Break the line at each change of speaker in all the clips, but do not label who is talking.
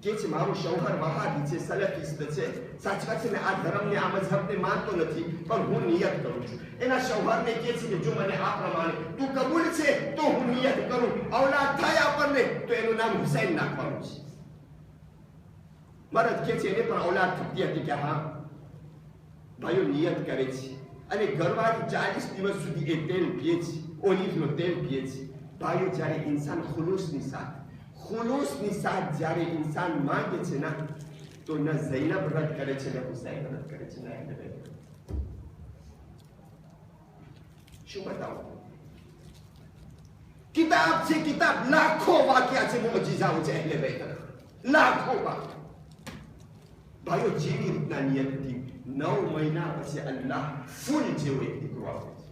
કે છે મારું શૌહર વહાબી છે, સલફિસ્ટ છે, સાચી વાત છે ને આ ધર્મને આ મઝહબને માનતો નથી, પણ હું નિયત કરું છું. એના શૌહરને કે છે કે જો મને આ પ્રમાણે તું કબૂલ છે તો હું નિયત કરું, ઔલાદ થાય આપણને તો એનું નામ હુસૈન નાખવાનું છે. મરદ કે છે એને પણ ઔલાદ થતી હતી કે હા ભાઈઓ નિયત કરે છે અને ઘરમાંથી 40 દિવસ સુધી એ તેલ પીએ છે, ઓલિવનો તેલ પીએ છે. ભાઈઓ જ્યારે ઇન્સાન ખુલૂસની સાથ જ્યારે ઇન્સાન માંગે છે ને તો ન ઝૈનબ રદ કરે છે ને હુસૈન રદ કરે છે. શું બતાવું? કિતાબ છે, કિતાબ લાખો વાક્યા છે, મોજીઝાઓ છે અહેલે બેતના, લાખો વાક્યા. ભાઈઓ જેવી રીતના નિયત હતી 9 મહિના પછી અલ્લાહ ફૂલ જેવો એક દીકરો આપે છે.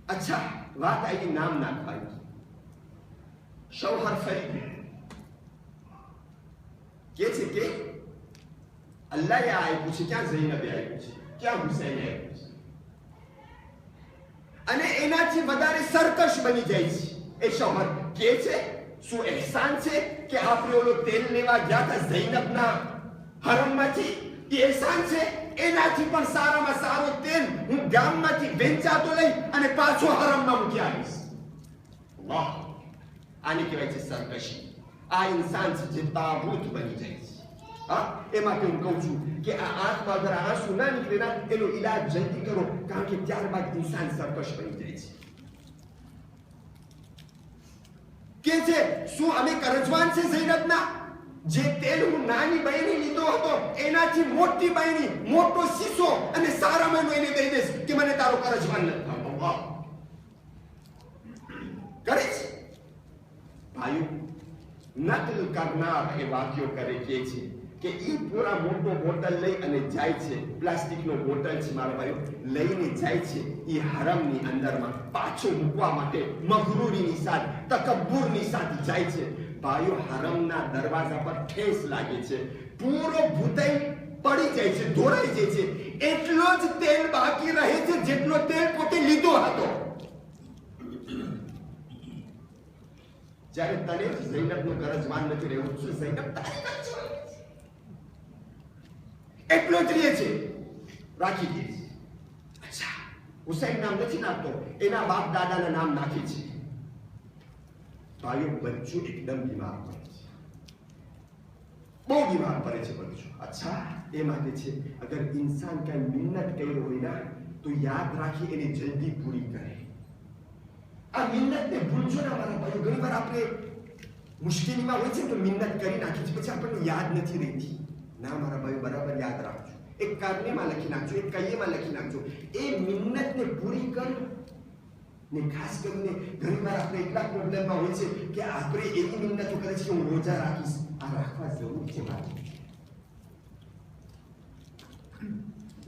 અચ્છા વાત આવી નામ નાખવાની. શૌહર ફરીદ કે છે કે અલ્લાહે આપ્યું છે, ક્યાં ઝૈનબે આપ્યું છે, ક્યાં હુસૈને આપ્યું છે, અને એનાથી વધારે સરકશ બની જાય છે એ શૌહર. કે છે શું એહસાન છે કે આપણે ઓલો તેલ લેવા ગયા હતા ઝૈનબના હરમમાંથી, એ એહસાન છે? એનાથી પણ સારામાં સારો તેલ હું ગામમાંથી વેચાતો લઈ અને પાછો હરમમાં મૂકી આવીશ. વાહ, આને કહેવાય છે સરકશી. આ ઇન્સાન છે જે તાબૂત બની જાય છે. હા, એમાં હું કહું છું કે આ આંખમાં અગર આંસુ ના નીકળે એનો ઈલાજ જલ્દી કરો, કારણ કે ત્યારબાદ ઇન્સાન સરકશ બની જાય છે. કે છે શું અમે કરજવાન છે ઝૈનબના? જે તેલ હું નાની બહેની લીધો હતો એનાથી મોટી બહેની મોટો શીશો અને સારામાં એને દઈ દઈશ કે મને તારો કરજવાન નથી થતો. વાહ, કરે છે ભાઈઓ. નકલ કરનાર એ વાક્યો કરે કે છે કે ઈ પૂરા મોટો બોટલ લઈ અને જાય છે, પ્લાસ્ટિકનો બોટલ છે મારા ભાઈઓ, લઈને જાય છે ઈ હરમની અંદરમાં પાછો મૂકવા માટે મગરૂરીની સાથે, તકબ્બુરની સાથે જાય છે. ભાઈઓ હરમના દરવાજા પર ઠેસ લાગે છે, પૂરો ભૂતાઈ પડી જાય છે, ધોરાઈ જાય છે. એટલો જ તેલ બાકી રહે છે જેટલો તેલ પોતે લીધો હતો. જ્યારે તને ઝૈનબનો કરજવાન નથી રહેવું, શું ઝૈનબ તારી કરજવાન એટલો જ રહે છે, રાખી દે છે. અચ્છા, હુસૈન નામ નથી નાખતો, એના બાપ દાદાના નામ નાખે છે. ભાઈઓ બચ્ચું એકદમ બીમાર પડે છે, બહુ બીમાર પડે છે બચ્ચું. અચ્છા, એ માટે છે અગર ઇન્સાન કઈ મહેનત કર્યો હોય ને તો યાદ રાખી એને જલ્દી પૂરી કરે. આ મહેનતને ભૂલજો ને મારા ભાઈઓ. ઘણી વાર આપણે મુશ્કેલીમાં હોય છે તો મહેનત કરી નાખીએ છીએ, પછી આપણને યાદ નથી રહેતી. ના મારા ભાઈઓ, બરાબર યાદ રાખજો. એક કારનેમાં લખી નાખજો, એક કૈયેમાં લખી નાખજો. એ મહેનતને પૂરી કરો ને. ખાસ કરીને ઘણી વાર આપણે એટલા પ્રોબ્લેમમાં હોય છે કે આપણે એવી મહેનતો કરે છે કે હું રોજા રાખીશ. આ રાખવા જરૂર છે મારી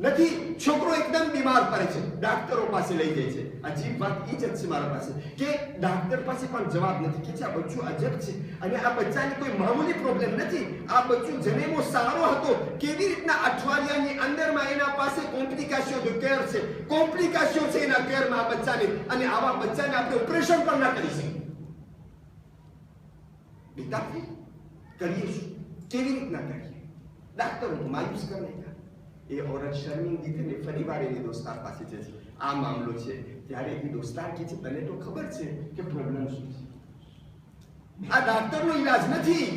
નથી. છોકરો એકદમ બીમાર પડે છે, ડાક્ટરો પાસે લઈ જાય છે. અજીબ વાત એ જ છે મારા પાસે કે ડાક્ટર પાસે પણ જવાબ નથી. કે છે આ બચ્ચું અજબ છે અને આ બચ્ચાને કોઈ મામૂલી પ્રોબ્લેમ નથી. આ બચ્ચું જન્મો સારો હતો, કેવી રીતના અઠવાડિયાની અંદરમાં એના પાસે કોમ્પ્લિકેશન ધ કેર છે, કોમ્પ્લિકેશન છે એના કેરમાં આ બચ્ચાને, અને આવા બચ્ચાને આપણે ઓપરેશન પણ ના કરી શકીએ. બેટા કરીએ શું? કેવી રીતના કરીએ? ડાક્ટરો તો માયુસ કરી નાખ્યા. એ औरत શર્મિંદી થઈને ફરી વાર એની દોસ્તાર પાસે છે, આ મામલો છે. ત્યારે એ દોસ્તાર કહે છે તને તો ખબર છે કે પ્રોબ્લેમ શું છે? આ ડાક્ટરનો ઈલાજ નથી.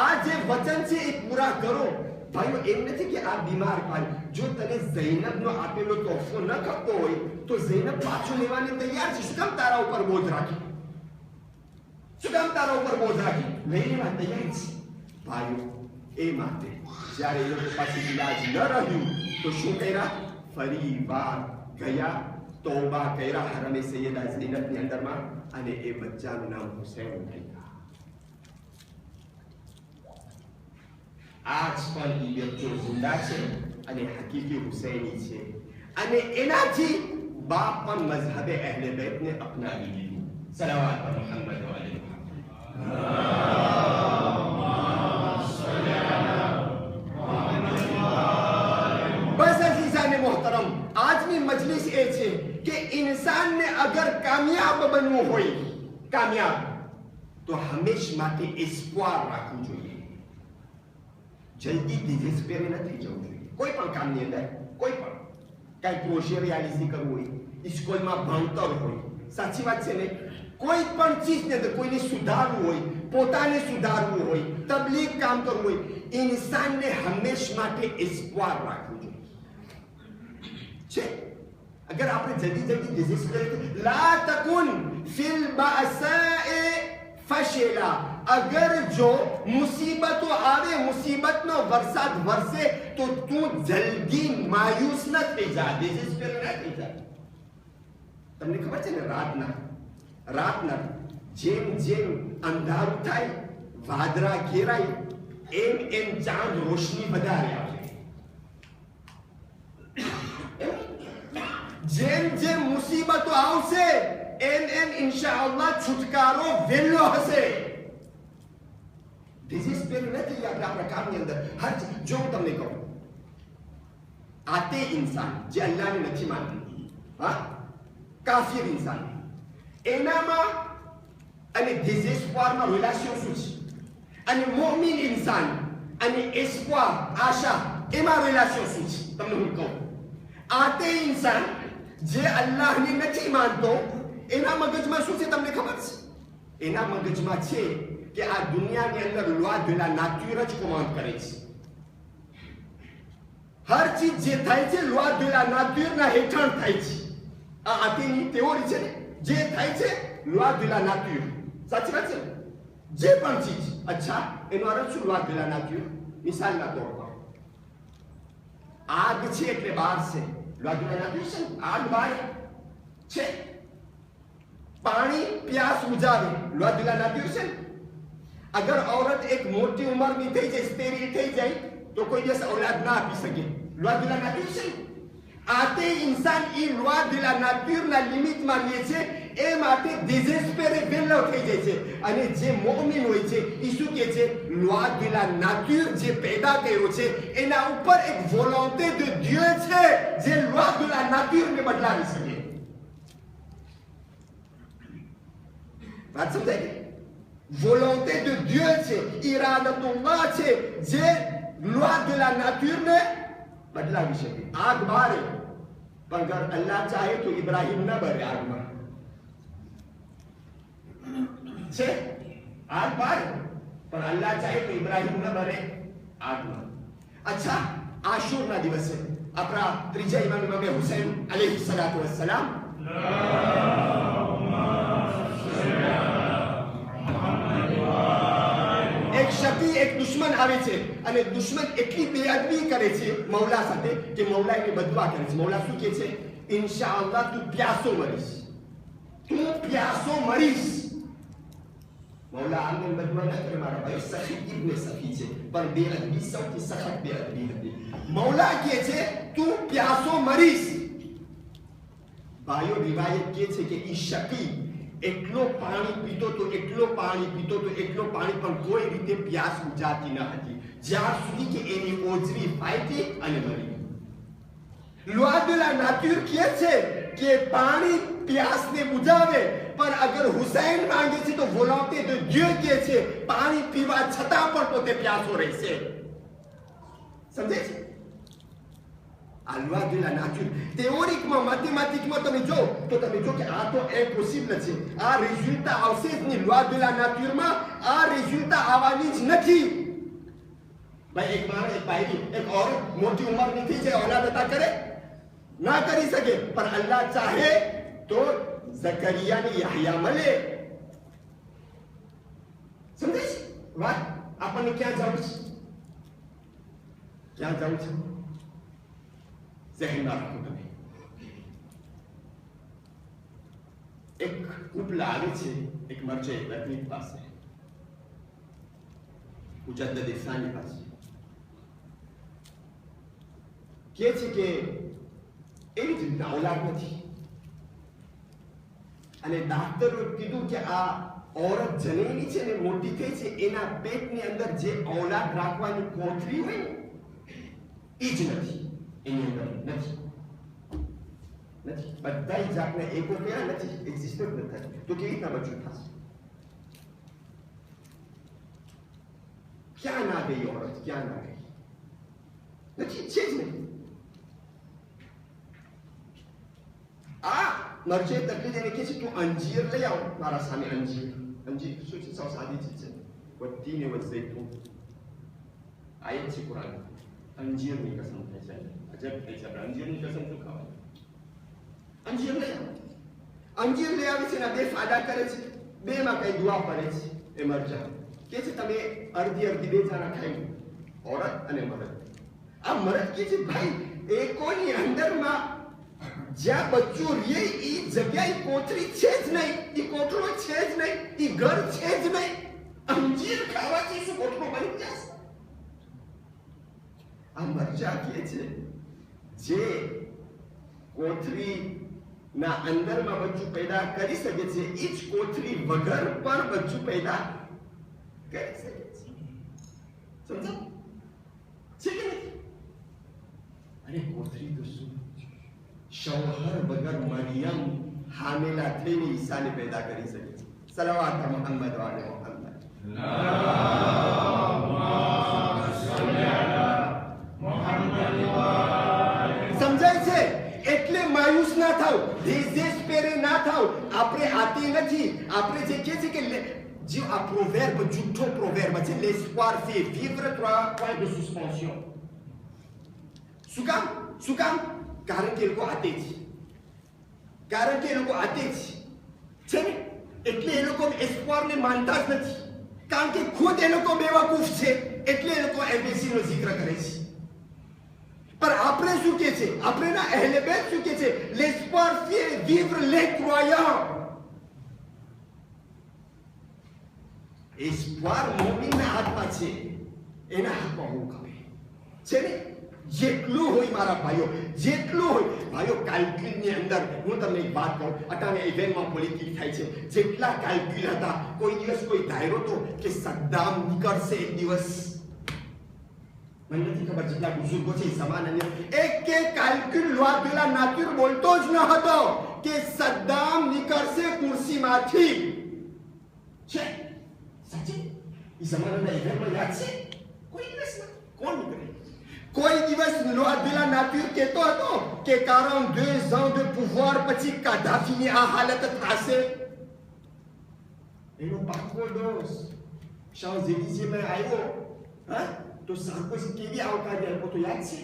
આ જે વચન છે એ પૂરા કરો. ભાઈઓ, એમ નથી કે આ બીમાર પાડી. જો તને ઝૈનબનો આપેલો તોહફો ન ખપતો હોય તો ઝૈનબ પાછો લેવાને તૈયાર છે. શું કામ તારા ઉપર બોજ રાખી? શું કામ તારા ઉપર બોજ રાખી? લઈ લેવા તૈયાર છે. ભાઈઓ, એ માટે જ્યારે એ લોકો પાસે ઈલાજ ન રહ્યું તો શું કર્યા? ફરી વાર ગયા, તૌબા કર્યા હરમે સૈયદા ઝૈનબની અંદરમાં, અને એ બચ્ચાનું નામ હુસૈન રાખ્યું. આજ પણ એ વ્યક્તિઓ જિંદા છે અને હકીકી હુસૈની છે, અને એનાથી બાપ પણ મઝહબે અહેલે બેતને અપનાવી લીધું. સલાવત મુહમ્મદ વ અલી આજની મજલિસ એ છે કે ઇન્સાનને અગર કામયાબ બનવું હોય, કામયાબ, તો હંમેશ માટે એસ્પોર રાખવું જોઈએ. જલ્દી ડિઝેસ્પેર ન થઈ જવું જોઈએ કોઈ પણ કામની અંદર. કોઈ પણ કાંઈ ક્રોશિયર રિયાલિઝી કરવું હોય, સ્કૂલમાં ભણતર હોય, સાચી વાત છે ને, કોઈ પણ ચીજની અંદર કોઈને સુધારવું હોય, પોતાને સુધારવું હોય, તબલીગ કામ કરવું હોય, ઇન્સાનને હંમેશ માટે એસ્પોર રાખવું જોઈએ છે. अगर आपने जल्दी जल्दी डिजीज करे ला तकुन फिल बासाए फशेला. अगर जो मुसीबतों आवे, मुसीबतનો વરસાદ વરસે તો તું જલ્દી માયુસ ન થઈ જા, ડિઝેસ્પેર ન થઈ જા. તમને ખબર છે ને, રાતના જેમ જેમ અંધારું થાય, વાદળા ઘેરાય, એમ ચાંદ રોશની વધારે આવે. જેમ જેમ મુસીબતો આવશે એમ ઇન્શાઅલ્લાહ છુટકારો વહેલો હશે. ડિઝેસ્પેર નથી આપણા કામની અંદર. જો હું તમને કહું, આતે ઇન્સાન જે અલ્લાહને નથી માનતું, કાફિર ઇન્સાન, એનામાં અને ડિઝેસ્પોરમાં રિલેશન શું છે? અને મુમિન ઇન્સાન અને એસ્પોર આશા એમાં રિલેશન શું છે? તમને હું કહું, આતે ઇન્સાન જે અલ્લાહને નથી માનતો એના મગજમાં શું છે તમને ખબર છે? એના મગજમાં છે કે આ દુનિયાની અંદર loi de la nature જ કોમાન્ડ કરે છે. હર ચીજ જે થાય છે loi de la nature ના હેઠળ થાય છે. આ આતીની થિયોરી છે ને, જે થાય છે loi de la nature. સાચી વાત છે? જે પણ ચીજ. અચ્છા, એનો અર્થ શું loi de la nature? મિસાલના તોર પર આગ છે એટલે બહાર છે, loi de la nature છે. આગ બહાર છે. પાણી પ્યાસ બુઝાવે, loi de la nature છે. અગર औरत એક મોટી ઉંમરની થઈ જાય, સ્ટેરીલ થઈ જાય, તો કોઈ દિવસ ઔલાદ ના આપી શકે, loi de la nature છે. આતે ઇન્સાન ઈ loi de la nature ના લિમિટમાં લે છે, એ માટે ડિઝેસ્પેરે વહેલો થઈ જાય છે. અને જે મુમિન હોય છે એ શું કહે છે? loi de la nature જે પેદા કર્યો છે એના ઉપર એક વોલન્ટે de Dieu છે જે loi de la nature ને બદલાવી શકે. વાત સમજાય કે? વોલન્ટે de Dieu છે, ઇરાદતુલ્લાહ છે જે loi de la nature ને બદલાવી શકે. આગ બારે, પણ અગર અલ્લાહ ચાહે તો ઇબ્રાહિમ ન બરે આગમાં છે. આગ બારે, પણ અલ્લાહ ચાહે તો ઇબ્રાહિમ ન બરે આગમાં. અચ્છા, આશુરના દિવસે આપણા ત્રીજા ઇમામ હુસૈન અલૈહિ સલાતુ વસ્સલામ એક શકી એક દુશ્મન આવે છે અને દુશ્મન એટલી બેઅદબી કરે છે મૌલા સાથે કે મૌલા એને બદવા કરે છે. મૌલા શું કહે છે? ઇન્શાઅલ્લાહ તું પ્યાસો મરીશ, તું પ્યાસો મરીશ. મૌલા આમને બદવા ન કરે મારા ભાઈ, સખી ઇબ્ને સખી છે, પણ બેઅદબી સૌથી સખત બેઅદબી હતી. મૌલા કહે છે તું પ્યાસો મરીશ. ભાઈઓ, રિવાયત કહે છે કે ઈ શકી એટલો પાણી પીતો તો પણ કોઈ રીતે પ્યાસ બુઝાતી ન હતી, જ્યાં સુધી કે એની ઓજરી ફાટી અને મરી. loi de la nature કહે છે કે પાણી પ્યાસને બુઝાવે, પણ અગર હુસૈન માંગે છે તો વોલન્ટે de Dieu કહે છે પાણી પીવા છતાં પણ પોતે પ્યાસો રહેશે. સમજે છે? આ loi de la nature થિયોરિકમાં, મેથેમેટિકમાં તમે જો તો તમે જો કે આ તો ઇમ્પોસિબલ છે. આ રિઝલ્ટ આવશે જ નહીં. loi de la natureમાં આ રિઝલ્ટ આવવાની જ નથી. ભાઈ, એક માણસ, એક ભાઈ, એક ઓરત મોટી ઉંમરની થઈ જાય, ઔલાદ અતા કરે ના કરી શકે, પણ અલ્લાહ ચાહે તો ઝકરિયાને યહયા મળે. સમજે છે વાત? આપણને ક્યાં જવું છે? ક્યાં જવું છે? ذہن રાખો તમે. એક ઉપલા આવે છે એક મરજે તકલીફ પાસે, મુજદ્દદ ઇફસાની પાસે, કહે છે કે એની જ રીતના ઔલાદ નથી. અને ડાક્ટરોએ કીધું કે આ औरत જનેલી છે ને, મોટી થઈ છે, એના પેટની અંદર જે ઔલાદ રાખવાની કોથળી હોય ને એ જ નથી, એની અંદર નથી. બધા જાતના એકો કયા નથી, એક્ઝિસ્ટ જ નથી. તો કેવી રીતના બચ્ચું થશે? ક્યાં ના ગઈ औरत, ક્યાં ના ગઈ? નથી, છે જ નહીં. આ મરચે તકલીફ એને કહે છે તું અંજીર લઈ આવ મારા સામે. અંજીર શું છે? સાવ સાદી ચીજ છે. વત્તીને વઝૈતું આ એક છે કુરાન. અંજીરની કસમ થાય છે. અજબ થઈ છે. આપણે અંજીરની કસમ શું ખાવાની? અંજીર લઈ આવ. અંજીર લઈ આવે છે ને બે ફાડા કરે છે, બેમાં કઈ દુઆ પડે છે. એ મરચા કે છે તમે અડધી બે જણા ખાઈ, औरत અને મરદ. આ મરદ કે છે ભાઈ એકોની અંદરમાં જ્યાં બચ્ચું રે એ જગ્યાએ કોથળી છે જ નહીં, એ કોટલો છે જ નહીં, એ ઘર છે જ નહીં. અંજીર ખાવાથી શું કોટલો બની જશે? આ મરચા કે છે જે કોથળી ના અંદરમાં બચ્ચું પેદા કરી શકે છે એ જ કોથળી વગર પણ બચ્ચું પેદા કરી શકે છે. સમજો છે કે નહીં? અરે કોથળી તો શું, શૌહર વગર મરિયમ હામેલા થઈને ઈસાને પેદા કરી શકે છે. સલાવત મુહમ્મદ વાલે મુહમ્મદ. સમજાય છે? એટલે માયુસ ના થાવ, ડેઝેસ્પેરે ના થાવ. આપણે આતી નથી. આપણે જે કહે છે કે જે આ પ્રોવેર્બ જૂઠો પ્રોવેર્બ છે, l'espoir fait vivre, 3 points de suspension. શું કામ? કારણ કે એ લોકો આતે છે. છે ને એટલે એ લોકો એસ્પોર ને માનતા જ નથી. કારણ કે ખુદ એ લોકો બેવકૂફ છે એટલે એ લોકો એબીસી નો જિક્ર કરે છે. पर આપણે શું કહે છે? આપણે ના અહેલે બેત શું કહે છે? l'espoir fait vivre les croyants. espoir મોમીનના હાથમાં છે, એના હાથમાં હું ખબર છે ને? જેટલું હોય મારા ભાઈઓ, જેટલું હોય ભાઈઓ. કેલ્ક્યુલની અંદર હું તમને એક વાત કહું, અટાણે ઇવેન્ટમાં પોલિટિક્સ થાય છે. જેટલા કેલ્ક્યુલ હતા, કોઈ દિવસ કોઈ ધાર્યો તો કે સદ્દામ નીકળશે એક દિવસ? મને નથી ખબર. જેટલા બુઝુર્ગો છે સમાન અને એક કેલ્ક્યુલ લોઆ નાતુર બોલતો જ ન હતો કે સદ્દામ નીકળશે ખુરશીમાંથી. છે સાચી? એ જમાનાના ઇવેન્ટમાં યાદ છે? કોઈ દિવસ ના. કોણ નીકળે? કોઈ દિવસ લોઆ નાતુર કહેતો હતો કે 42 ans de pouvoir પછી કાદાફીની આ હાલત થશે? એનો પાકો ડોસ શાંઝેલીઝેમાં આવ્યો. હા, તો સાર્કોઝી કેવી આવકારી આપ્યો તો યાદ છે?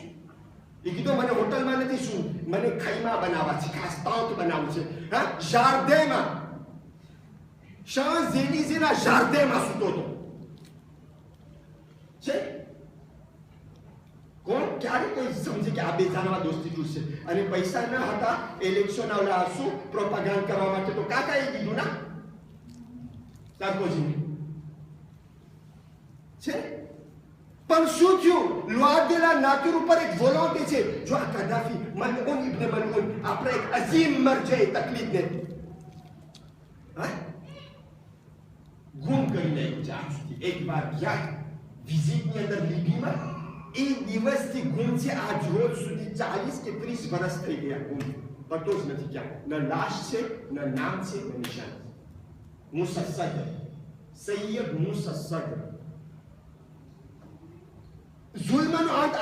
એ કીધું મને હોટલમાં નથી શું, મને ખાઈમાં બનાવવા છે, ખાસ તાંત બનાવવું છે. હા, જાર્દેમાં, શાંઝેલીઝેના જાર્દેમાં સૂતો હતો. છે કોણ? ક્યારે કોઈ સમજે કે આ બે જણામાં દોસ્તી છે? અને પૈસા ન હતા ઇલેક્શન આવલા શું પ્રોપાગાન્ડ કરવા માટે, તો કાકાએ કીધું ના સાર્કોઝીને. છે પણ શું થયું? લોઆ નાતુર ઉપર એક વોલન્ટી છે. જો આ કદાફી મલઉન ઇબ્ન મલઉન આપણે એક અઝીમ મરજે તકલીફ ને ગુમ કરી નાખ્યું છે. આજ સુધી એક વાર ગયા વિઝિટની અંદર લીબીમાં, એ દિવસથી ગુમ છે. આજ રોજ સુધી 40 કે 30 વર્ષ થઈ ગયા ગુમ. પતો જ નથી ક્યાં. ન લાશ છે, ન નામ છે, ન નિશાન છે. મૂસા સદ્ર, સૈયદ મૂસા સદ્ર. જુલ્મનો અંત